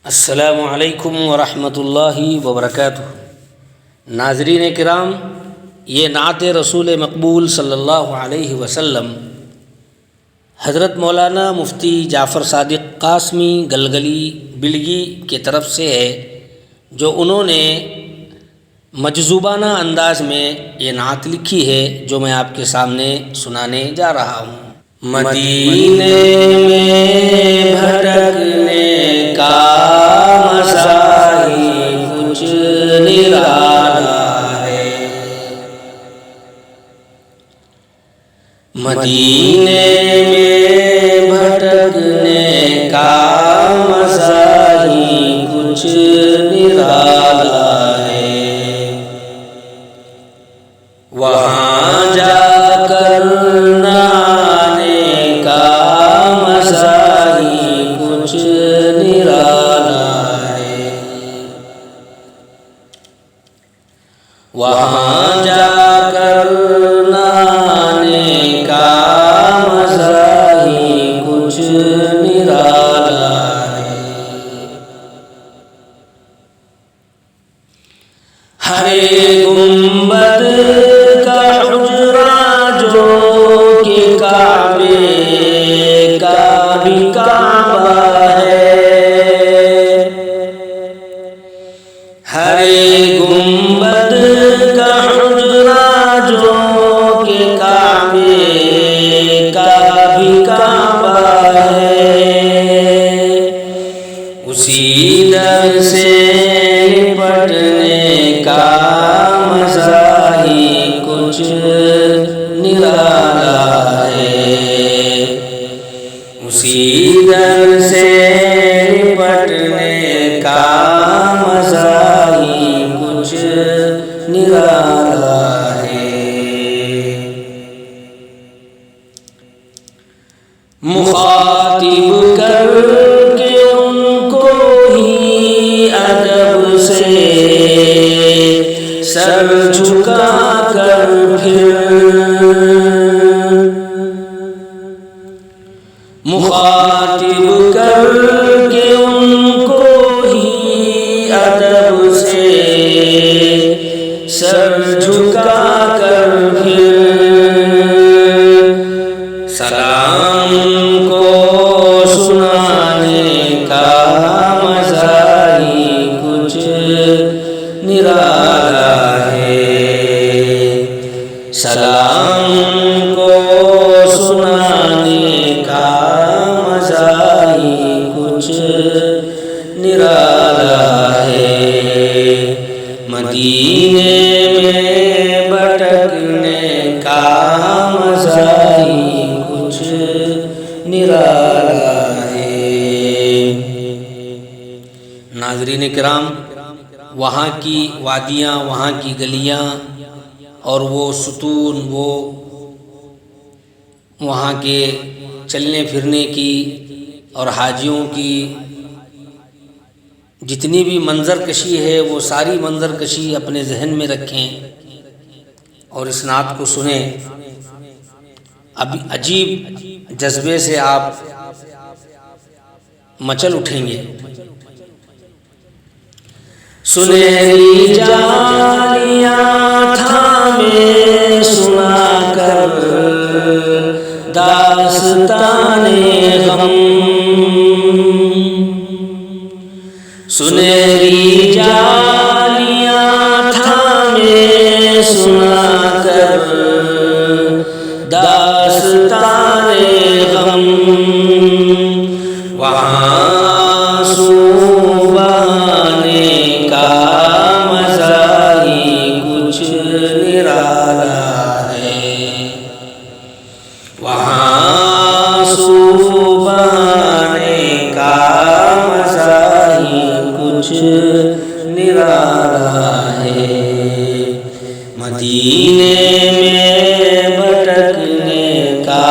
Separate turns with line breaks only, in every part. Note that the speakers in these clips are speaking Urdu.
السلام علیکم ورحمۃ اللہ وبرکاتہ۔ ناظرین کرام، یہ نعت رسول مقبول صلی اللہ علیہ وسلم حضرت مولانا مفتی جعفر صادق قاسمی گلگلی بلگی کی طرف سے ہے، جو انہوں نے مجذوبانہ انداز میں یہ نعت لکھی ہے، جو میں آپ کے سامنے سنانے جا رہا ہوں۔ مدینے میں بھٹکنے کا مزہ ہی کچھ نرالا ہے، مدینے میں بھٹکنے کا مزہ ہی کچھ نرالا ہے، وہاں جا کر نہانے کا مزہ ہی کچھ نرالا ہے، وہاں جا کر نہانے کا مزہ ہی کچھ نرالا ہے۔ ہر گنبد کا حجرہ جو کہ کعبے کا بھی کعبہ ہے، ہر گنبد کا حجرہ جو کہ کعبے کا بھی کعبہ ہے، اسی در سے لپٹنے کا مزہ ہی کچھ نرالا ہے، اسی در سے لپٹنے کا مزہ ہی کچھ نرالا ہے۔ مخاطب کر کے ان کو ہی ادب سے سر جھکا کر پھر، مخاطب کر کے ان کو ہی ادب سے سر جھکا کر پھر، سلام کو سنانے کا مزہ ہی کچھ نرالا ہے، سلام کو سنانے کا مزہ ہی کچھ نرالا ہے، مدینے میں بھٹکنے کا مزہ ہی کچھ نرالا ہے۔ ناظرین کرام، وہاں کی وادیاں، وہاں کی گلیاں اور وہ ستون، وہ وہاں کے چلنے پھرنے کی اور حاجیوں کی جتنی بھی منظر کشی ہے، وہ ساری منظر کشی اپنے ذہن میں رکھیں اور اس نعت کو سنیں۔ اب عجیب جذبے سے آپ مچل اٹھیں گے۔ سنہری جالیاں تھامے سنا کر داستان غم، سنہری جالیاں تھامے سنا کر داستان غم، وہاں آنسو بہانے کا مزہ ہی کچھ نرالا ہے، وہاں آنسو بہانے کا مزہ ہی کچھ نرالا ہے، مدینے میں بھٹکنے کا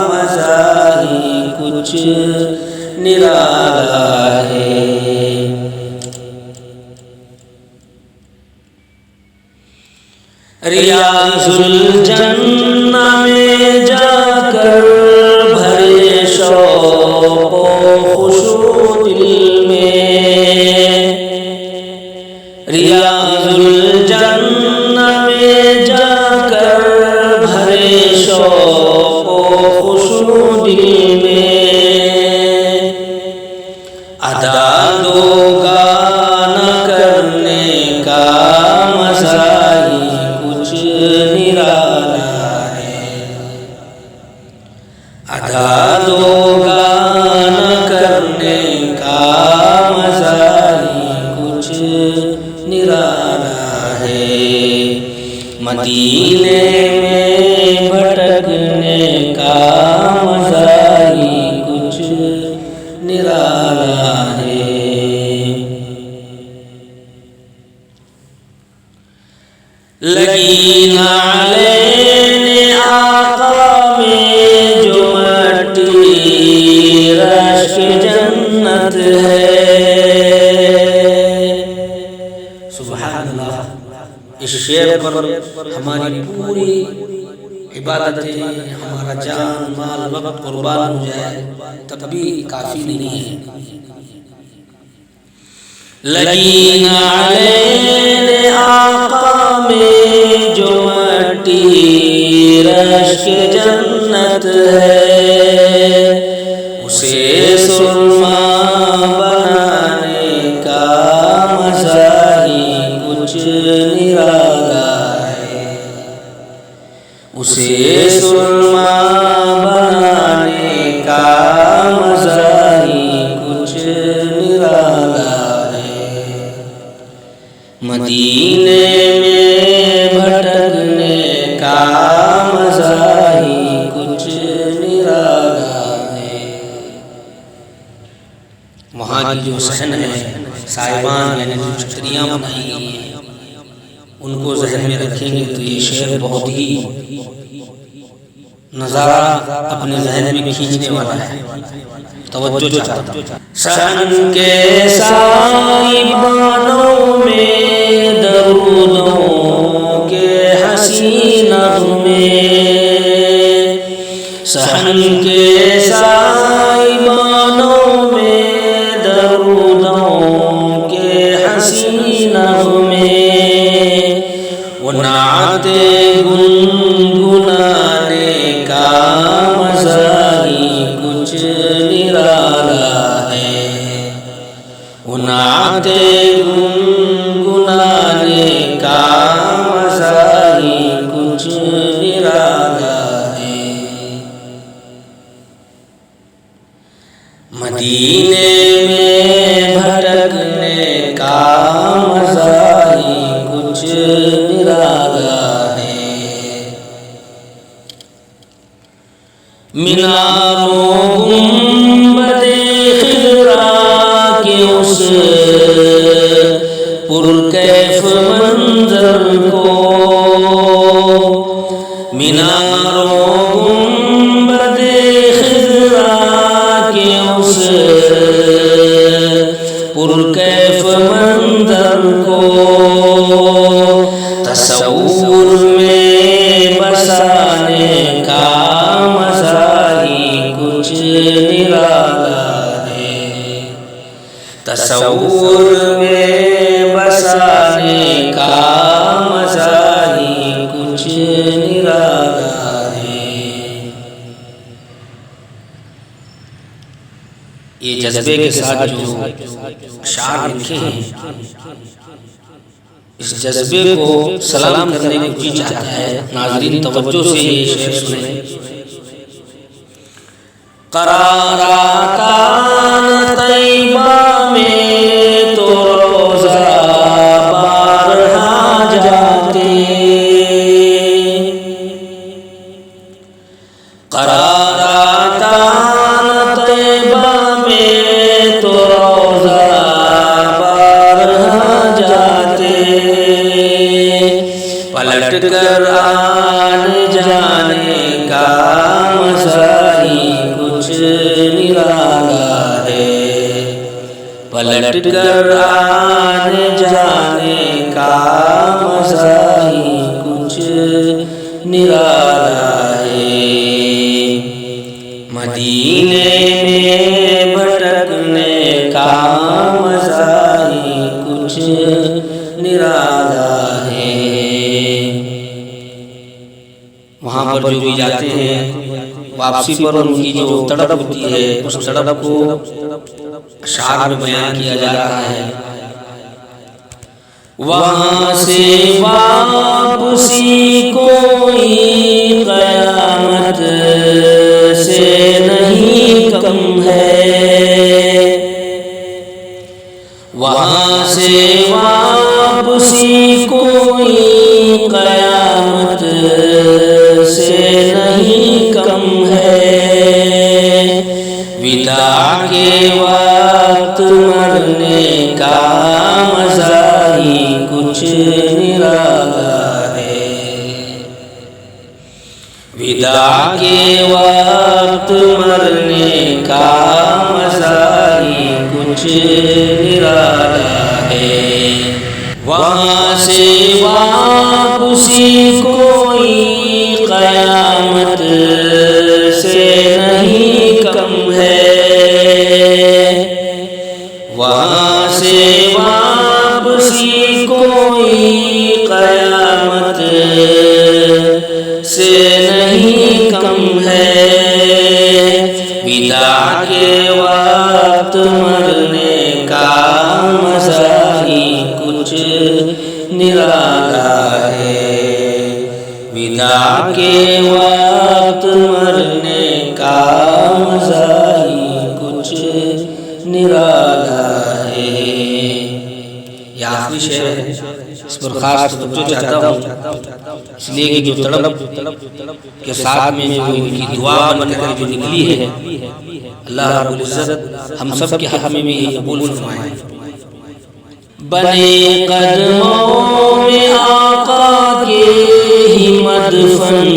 مزہ ہی کچھ نرالا ہے۔ ریاض الجنہ میں جا کر بھرے شوق و خشوع دل میں ریاض الجنہ میں جا کر بھرے شوق و خشوع دل میں، ادا دوگا نہ کرنے کا مزہ ہی کچھ نرالا ہے، ادا دوگا نہ کرنے کا مزہ ہی کچھ نرالا ہے، مدینے میں بھٹکنے کا مزہ ہی کچھ نرالا ہے۔ لگی نعلین آقا میں جو مٹی رشک جنت ہے، سبحان اللہ۔ اس شعر پر ہماری پوری عبادتیں، ہمارا جان مال وقت قربان ہو جائے تب بھی کافی نہیں ہے۔ لگی نعلین آقا میں جو مٹی رشک جنت ہے، اسے سرما بنانے کا مزہ ہی کچھ نرالا ہے، اسے سرما بنانے کا مزہ ہی کچھ نرالا ہے، مدینے میں بھٹکنے کا مزہ ہی کچھ نرالا ہے۔ وہاں کی جو صحن ہے، صاحبان یعنی جو چھتریاں بنائی گئی ہیں، ان کو ذہن میں رکھیں گے تو یہ شعر بہت ہی نظارہ اپنے ذہن میں کھینچنے والا ہے، توجہ چاہتا ہوں۔ صحن کے صاحبانوں میں درودوں کے حسین نغمے، صحن کے صاحبانوں میں درودوں کے حسین نغمے، وہ نعتیں گنگنانے کا مزہ ہی کچھ نرالا ہے، وہ نعتیں گنگنانے کا مزہ ہی کچھ نرالا ہے، مدینے میں بھٹکنے کا مزہ ہی کچھ نرالا ہے، میناروں گنبد خضرا کے اس پرکیف منظر کو، میناروں گنبد خضرا کے اس پرکیف منظر کو، تصور میں بسانے کا مزہ ہی کچھ نرالا ہے، تصور میں بسانے کا مزہ ہی کچھ نرالا ہے۔ یہ جذبے کے ساتھ جو اشعار لکھے ہیں، اس جذبے کو سلام کرنے کو جی چاہتا ہے۔ ناظرین توجہ سے یہ شعر سنیں۔ قرارات آن طیبہ میں تو روزہ بارہا جاتے، قرارات آن طیبہ میں تو روزہ بارہا جاتے، پلٹ کر آن جانے کا مزہ ہی کچھ نرالا ہے، پلٹ کر آن جانے کا مزہ ہی کچھ نرالا ہے، مدینے میں بھٹکنے کا مزہ ہی کچھ پر جو بھی جاتے ہیں واپسی پر ان کی جو تڑپ ہوتی ہے اس تڑپ کو اشعار میں بیان کیا جا رہا ہے۔ وہاں سے واپسی کوئی قیامت سے نہیں کم ہے، وہاں سے واپسی کوئی قیامت سے نہیں کم ہے، وداع کے وقت مرنے کا مزہ ہی کچھ نرالا ہے، وداع کے وقت مرنے کا مزہ ہی کچھ نرالا ہے، وہاں سے واپسی کوئی قیامت سے نہیں کم ہے، وہاں سے واپسی کوئی قیامت سے نہیں کم ہے، وداع کے وقت مرنے کا مزہ ہی کچھ نرالا ہے، وداع کے وقت مرنے کا مزہ ہی کچھ نرالا ہے۔ یہ آخری شعر ہے، اس پر خاص توجہ چاہتا ہوں، اس لیے کہ جو تڑپ کے ساتھ میں جو ان کی دعا بن کر جو نکلی ہے، اللہ رب العزت ہم سب کے حق میں بھی قبول فرمائے۔ بنے قدموں میں آقا کے ہی مدفن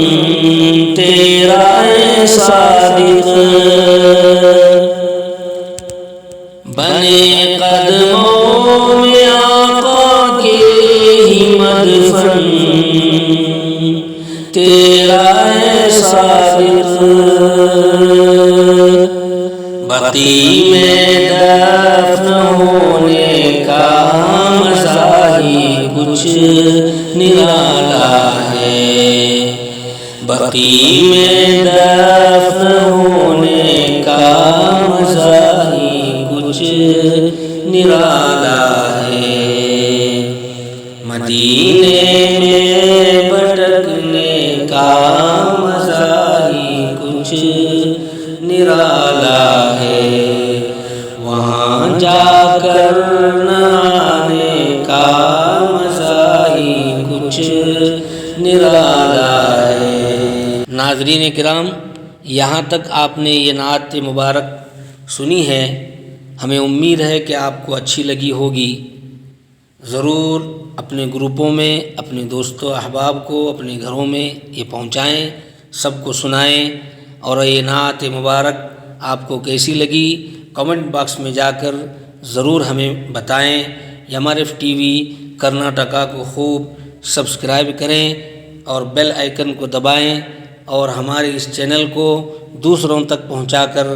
تیرا اے صادق، بنے قدموں میں آقا کے ہی مدفن تیرا اے صادق، بقیع میں دفن ہونے کا مزہ ہی کچھ نرالا ہے، بقیع میں دفن ہونے کا مزہ ہی کچھ نرالا ہے، مدینے میں بھٹکنے کا مزہ ہی کچھ نرالا ہے، وہاں جا کر نہانے کا مزہ ہی کچھ نرالا ہے۔ ناظرین کرام، یہاں تک آپ نے یہ نعت مبارک سنی ہے، ہمیں امید ہے کہ آپ کو اچھی لگی ہوگی۔ ضرور اپنے گروپوں میں، اپنے دوستوں احباب کو اپنے گھروں میں یہ پہنچائیں، سب کو سنائیں، اور یہ نعت مبارک آپ کو کیسی لگی کمنٹ باکس میں جا کر ضرور ہمیں بتائیں۔ MRF TV کرناٹکا کو خوب سبسکرائب کریں اور بیل آئیکن کو دبائیں، اور ہمارے اس چینل کو دوسروں تک پہنچا کر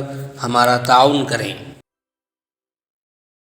ہمارا تعاون کریں۔